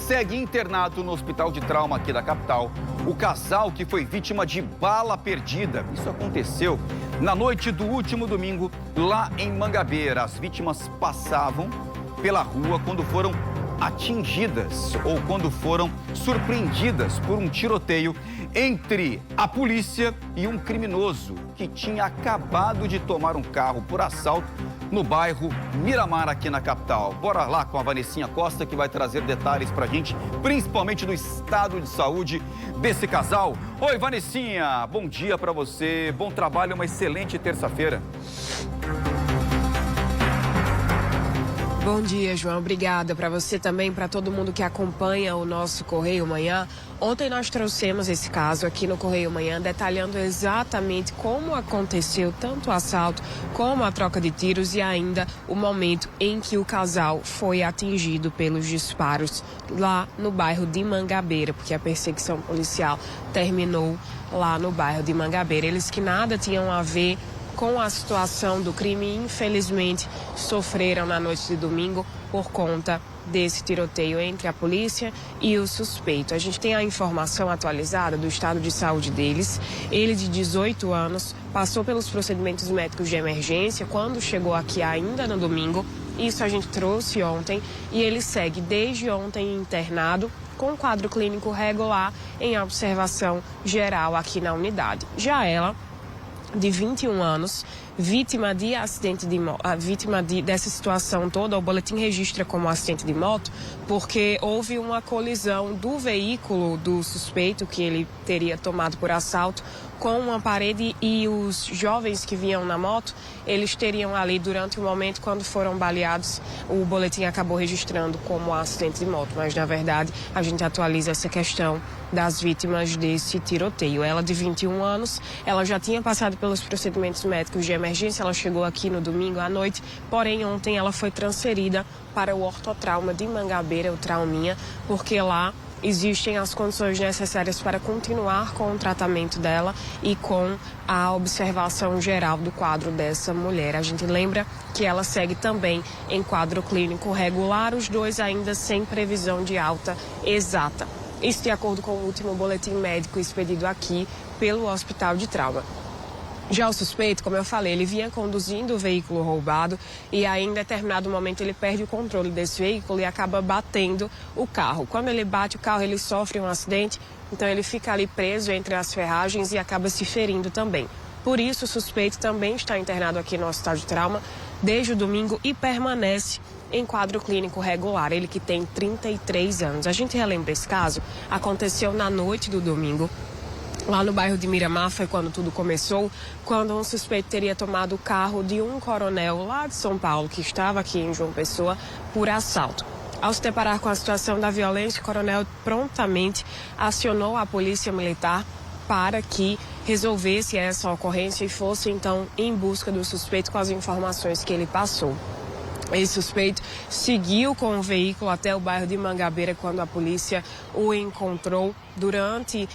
segue internado no hospital de trauma aqui da capital o casal que foi vítima de bala perdida. Isso aconteceu na noite do último domingo, lá em Mangabeira. As vítimas passavam pela rua quando foram atingidas ou quando foram surpreendidas por um tiroteio entre a polícia e um criminoso que tinha acabado de tomar um carro por assalto no bairro Miramar, aqui na capital. Bora lá com a Vanessinha Costa, que vai trazer detalhes pra gente, principalmente do estado de saúde desse casal. Oi, Vanessinha, bom dia pra você, bom trabalho, uma excelente terça-feira. Bom dia, João. Obrigada para você também, para todo mundo que acompanha o nosso Correio Manhã. Ontem nós trouxemos esse caso aqui no Correio Manhã, detalhando exatamente como aconteceu tanto o assalto como a troca de tiros e ainda o momento em que o casal foi atingido pelos disparos lá no bairro de Mangabeira, porque a perseguição policial terminou lá no bairro de Mangabeira. Eles que nada tinham a ver com a situação do crime, infelizmente, sofreram na noite de domingo por conta desse tiroteio entre a polícia e o suspeito. A gente tem a informação atualizada do estado de saúde deles. Ele, de 18 anos, passou pelos procedimentos médicos de emergência quando chegou aqui ainda no domingo. Isso a gente trouxe ontem e ele segue desde ontem internado com quadro clínico regular em observação geral aqui na unidade. Já ela, de 21 anos, vítima de acidente de moto, dessa situação toda, o boletim registra como acidente de moto, porque houve uma colisão do veículo do suspeito, que ele teria tomado por assalto, com uma parede, e os jovens que vinham na moto, eles teriam ali durante o momento quando foram baleados. O boletim acabou registrando como acidente de moto, mas na verdade a gente atualiza essa questão das vítimas desse tiroteio. Ela, de 21 anos, ela já tinha passado pelos procedimentos médicos de emergência, ela chegou aqui no domingo à noite, porém ontem ela foi transferida para o ortotrauma de Mangabeira, o Trauminha, porque lá existem as condições necessárias para continuar com o tratamento dela e com a observação geral do quadro dessa mulher. A gente lembra que ela segue também em quadro clínico regular, os dois ainda sem previsão de alta exata. Isso de acordo com o último boletim médico expedido aqui pelo Hospital de Trauma. Já o suspeito, como eu falei, ele vinha conduzindo o veículo roubado e aí, em determinado momento, ele perde o controle desse veículo e acaba batendo o carro. Quando ele bate o carro, ele sofre um acidente, então ele fica ali preso entre as ferragens e acaba se ferindo também. Por isso, o suspeito também está internado aqui no Hospital de Trauma desde o domingo e permanece em quadro clínico regular, ele que tem 33 anos. A gente relembra esse caso, aconteceu na noite do domingo, lá no bairro de Miramar. Foi quando tudo começou, quando um suspeito teria tomado o carro de um coronel lá de São Paulo, que estava aqui em João Pessoa, por assalto. Ao se deparar com a situação da violência, o coronel prontamente acionou a polícia militar para que resolvesse essa ocorrência e fosse então em busca do suspeito com as informações que ele passou. Esse suspeito seguiu com o veículo até o bairro de Mangabeira quando a polícia o encontrou. Durante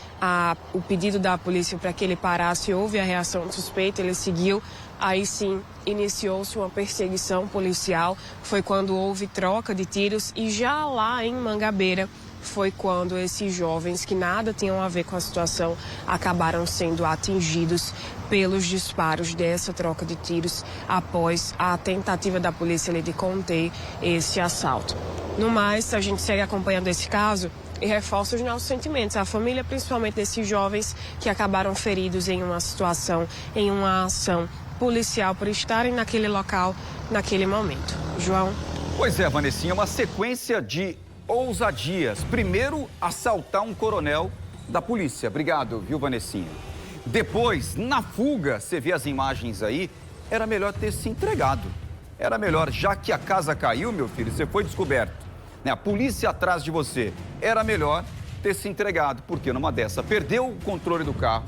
o pedido da polícia para que ele parasse, houve a reação do suspeito, ele seguiu. Aí sim, iniciou-se uma perseguição policial. Foi quando houve troca de tiros e já lá em Mangabeira foi quando esses jovens, que nada tinham a ver com a situação, acabaram sendo atingidos pelos disparos dessa troca de tiros após a tentativa da polícia de conter esse assalto. No mais, a gente segue acompanhando esse caso e reforça os nossos sentimentos, a família principalmente desses jovens que acabaram feridos em uma situação, em uma ação policial por estarem naquele local, naquele momento. João? Pois é, Vanessinha, uma sequência de ousadias. Primeiro, assaltar um coronel da polícia. Obrigado, viu, Vanessinha? Depois, na fuga, você vê as imagens aí, era melhor ter se entregado. Era melhor, já que a casa caiu, meu filho, você foi descoberto, né? A polícia atrás de você. Era melhor ter se entregado, porque numa dessa perdeu o controle do carro,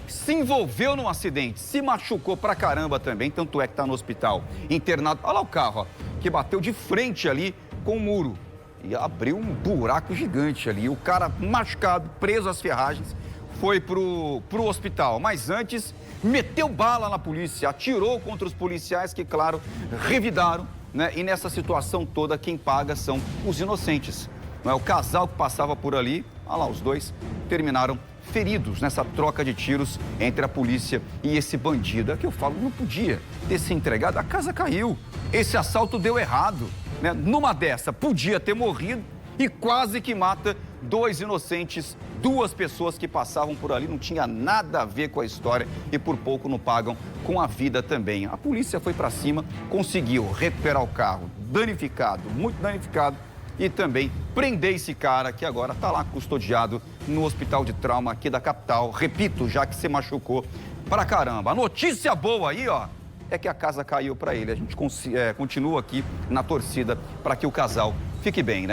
se envolveu num acidente, se machucou pra caramba também, tanto é que tá no hospital, internado. Olha lá o carro, ó, que bateu de frente ali com o muro e abriu um buraco gigante ali. O cara machucado, preso às ferragens, foi pro hospital. Mas antes, meteu bala na polícia, atirou contra os policiais que, claro, revidaram, né? E nessa situação toda, quem paga são os inocentes. Não é o casal que passava por ali, olha lá, os dois terminaram feridos nessa troca de tiros entre a polícia e esse bandido. É que eu falo, não podia ter se entregado, a casa caiu. Esse assalto deu errado, né? Numa dessa, podia ter morrido e quase que mata dois inocentes, duas pessoas que passavam por ali, não tinha nada a ver com a história e por pouco não pagam com a vida também. A polícia foi para cima, conseguiu recuperar o carro danificado, muito danificado, e também prender esse cara que agora está lá custodiado no hospital de trauma aqui da capital. Repito, já que se machucou pra caramba. A notícia boa aí, ó, é que a casa caiu para ele. A gente continua aqui na torcida para que o casal fique bem, né?